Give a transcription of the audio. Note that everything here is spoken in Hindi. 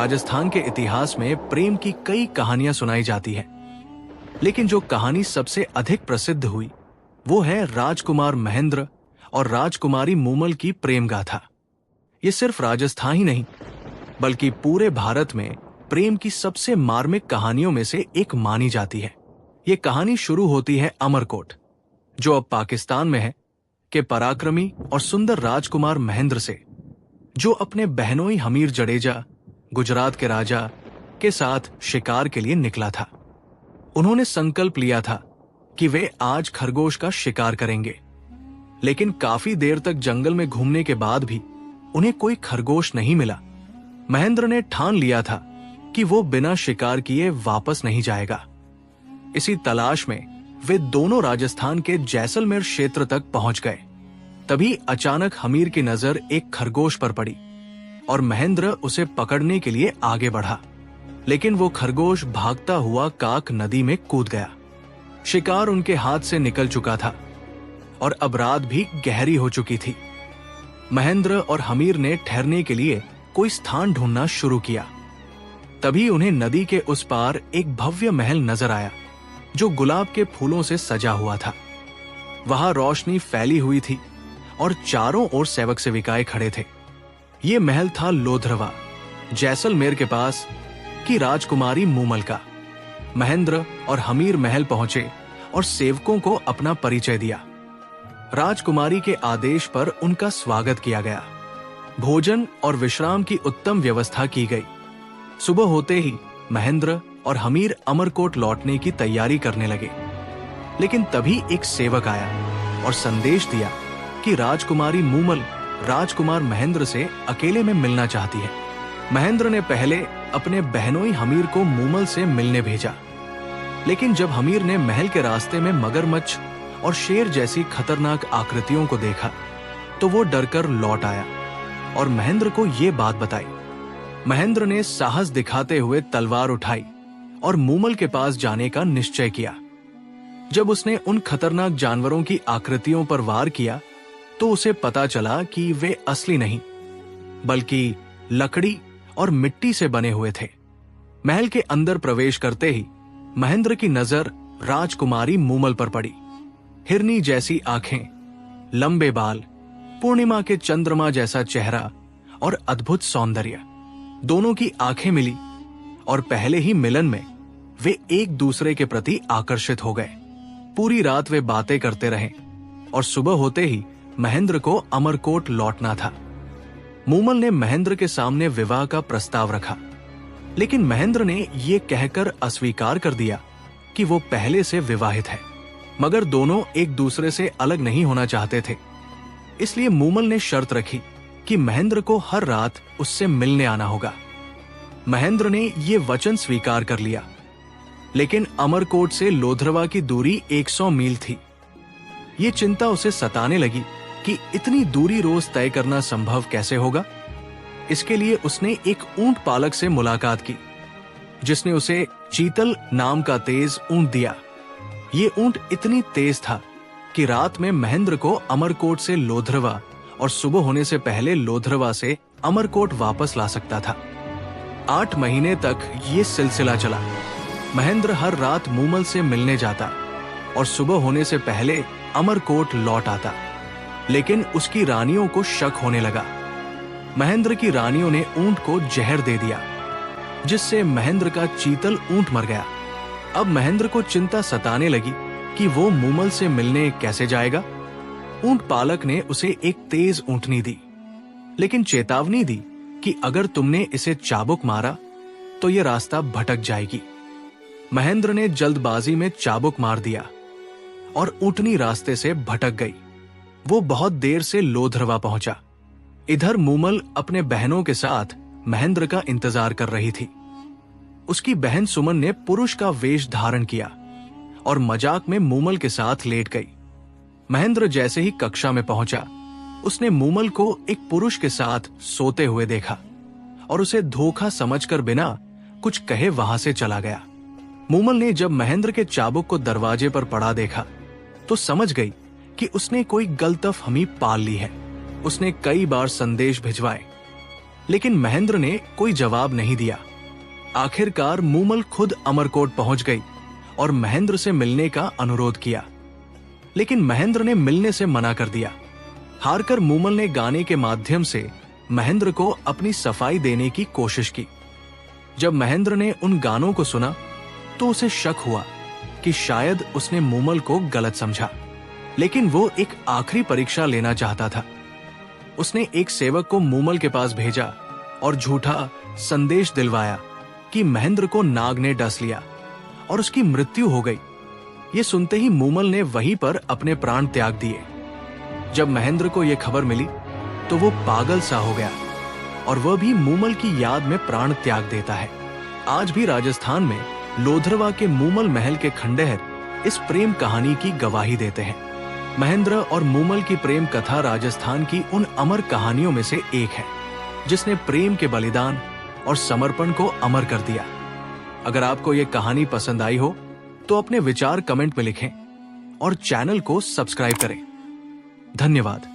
राजस्थान के इतिहास में प्रेम की कई कहानियां सुनाई जाती हैं, लेकिन जो कहानी सबसे अधिक प्रसिद्ध हुई वो है राजकुमार महेंद्र और राजकुमारी मूमल की प्रेम गाथा। ये सिर्फ राजस्थान ही नहीं बल्कि पूरे भारत में प्रेम की सबसे मार्मिक कहानियों में से एक मानी जाती है। ये कहानी शुरू होती है अमरकोट, जो अब पाकिस्तान में है, के पराक्रमी और सुंदर राजकुमार महेंद्र से, जो अपने बहनोई हमीर जडेजा, गुजरात के राजा, के साथ शिकार के लिए निकला था। उन्होंने संकल्प लिया था कि वे आज खरगोश का शिकार करेंगे, लेकिन काफी देर तक जंगल में घूमने के बाद भी उन्हें कोई खरगोश नहीं मिला। महेंद्र ने ठान लिया था कि वो बिना शिकार किए वापस नहीं जाएगा। इसी तलाश में वे दोनों राजस्थान के जैसलमेर क्षेत्र तक पहुंच गए। तभी अचानक हमीर की नजर एक खरगोश पर पड़ी और महेंद्र उसे पकड़ने के लिए आगे बढ़ा, लेकिन वो खरगोश भागता हुआ काक नदी में कूद गया। शिकार उनके हाथ से निकल चुका था और अब रात भी गहरी हो चुकी थी। महेंद्र और हमीर ने ठहरने के लिए कोई स्थान ढूंढना शुरू किया। तभी उन्हें नदी के उस पार एक भव्य महल नजर आया, जो गुलाब के फूलों से सजा हुआ था। वहां रोशनी फैली हुई थी और चारों ओर सेवक सेविकाएं खड़े थे। ये महल था लोधरवा, जैसलमेर के पास की राजकुमारी मूमल का। महेंद्र और हमीर महल पहुंचे और सेवकों को अपना परिचय दिया। राजकुमारी के आदेश पर उनका स्वागत किया गया। भोजन और विश्राम की उत्तम व्यवस्था की गई। सुबह होते ही महेंद्र और हमीर अमरकोट लौटने की तैयारी करने लगे, लेकिन तभी एक सेवक आया और संदेश दिया कि राजकुमारी मूमल राजकुमार महेंद्र से अकेले में मिलना चाहती है। महेंद्र ने पहले अपने बहनोई हमीर को मूमल से मिलने भेजा, लेकिन जब हमीर ने महल के रास्ते में मगरमच्छ और शेर जैसी खतरनाक आकृतियों को देखा तो वो डरकर लौट आया और महेंद्र को ये बात बताई। महेंद्र ने साहस दिखाते हुए तलवार उठाई और मूमल के पास जाने का निश्चय किया। जब उसने उन खतरनाक जानवरों की आकृतियों पर वार किया तो उसे पता चला कि वे असली नहीं बल्कि लकड़ी और मिट्टी से बने हुए थे। महल के अंदर प्रवेश करते ही महेंद्र की नजर राजकुमारी मूमल पर पड़ी। हिरनी जैसी आंखें, लंबे बाल, पूर्णिमा के चंद्रमा जैसा चेहरा और अद्भुत सौंदर्य। दोनों की आंखें मिली और पहले ही मिलन में वे एक दूसरे के प्रति आकर्षित हो गए। पूरी रात वे बातें करते रहे और सुबह होते ही महेंद्र को अमरकोट लौटना था। मूमल ने महेंद्र के सामने विवाह का प्रस्ताव रखा, लेकिन महेंद्र ने ये कहकर अस्वीकार कर दिया कि वो पहले से विवाहित है। मगर दोनों एक दूसरे से अलग नहीं होना चाहते थे, इसलिए मूमल ने शर्त रखी कि महेंद्र को हर रात उससे मिलने आना होगा। महेंद्र ने ये वचन स्वीकार कर लिया, लेकिन अमरकोट से लोधरवा की दूरी 100 मील थी। ये चिंता उसे सताने लगी कि इतनी दूरी रोज तय करना संभव कैसे होगा। इसके लिए उसने एक ऊंट पालक से मुलाकात की, जिसने उसे चीतल नाम का तेज ऊंट दिया। ये ऊंट इतनी तेज था कि रात में महेंद्र को अमरकोट से लोधरवा और सुबह होने से पहले लोधरवा से अमरकोट वापस ला सकता था। 8 महीने तक ये सिलसिला चला। महेंद्र हर रात मूमल से मिलने जाता और सुबह होने से पहले अमरकोट लौट आता, लेकिन उसकी रानियों को शक होने लगा। महेंद्र की रानियों ने ऊंट को जहर दे दिया, जिससे महेंद्र का चीतल ऊंट मर गया। अब महेंद्र को चिंता सताने लगी कि वो मूमल से मिलने कैसे जाएगा। ऊंट पालक ने उसे एक तेज ऊंटनी दी, लेकिन चेतावनी दी कि अगर तुमने इसे चाबुक मारा तो ये रास्ता भटक जाएगी। महेंद्र ने जल्दबाजी में चाबुक मार दिया और ऊंटनी रास्ते से भटक गई। वो बहुत देर से लोधरवा पहुंचा। इधर मूमल अपने बहनों के साथ महेंद्र का इंतजार कर रही थी। उसकी बहन सुमन ने पुरुष का वेश धारण किया और मजाक में मूमल के साथ लेट गई। महेंद्र जैसे ही कक्षा में पहुंचा, उसने मूमल को एक पुरुष के साथ सोते हुए देखा और उसे धोखा समझकर बिना कुछ कहे वहां से चला गया। मूमल ने जब महेंद्र के चाबुक को दरवाजे पर पड़ा देखा तो समझ गई कि उसने कोई गलतफहमी पाल ली है। उसने कई बार संदेश भिजवाए, लेकिन महेंद्र ने कोई जवाब नहीं दिया। आखिरकार मूमल खुद अमरकोट पहुंच गई और महेंद्र से मिलने का अनुरोध किया, लेकिन महेंद्र ने मिलने से मना कर दिया। हारकर मूमल ने गाने के माध्यम से महेंद्र को अपनी सफाई देने की कोशिश की। जब महेंद्र ने उन गानों को सुना तो उसे शक हुआ कि शायद उसने मूमल को गलत समझा, लेकिन वो एक आखिरी परीक्षा लेना चाहता था। उसने एक सेवक को मूमल के पास भेजा और झूठा संदेश दिलवाया कि महेंद्र को नाग ने डस लिया और उसकी मृत्यु हो गई। ये सुनते ही मूमल ने वहीं पर अपने प्राण त्याग दिए। जब महेंद्र को यह खबर मिली तो वो पागल सा हो गया और वह भी मूमल की याद में प्राण त्याग देता है। आज भी राजस्थान में लोधरवा के मूमल महल के खंडहर इस प्रेम कहानी की गवाही देते हैं। महेंद्र और मूमल की प्रेम कथा राजस्थान की उन अमर कहानियों में से एक है जिसने प्रेम के बलिदान और समर्पण को अमर कर दिया। अगर आपको यह कहानी पसंद आई हो तो अपने विचार कमेंट में लिखें और चैनल को सब्सक्राइब करें। धन्यवाद।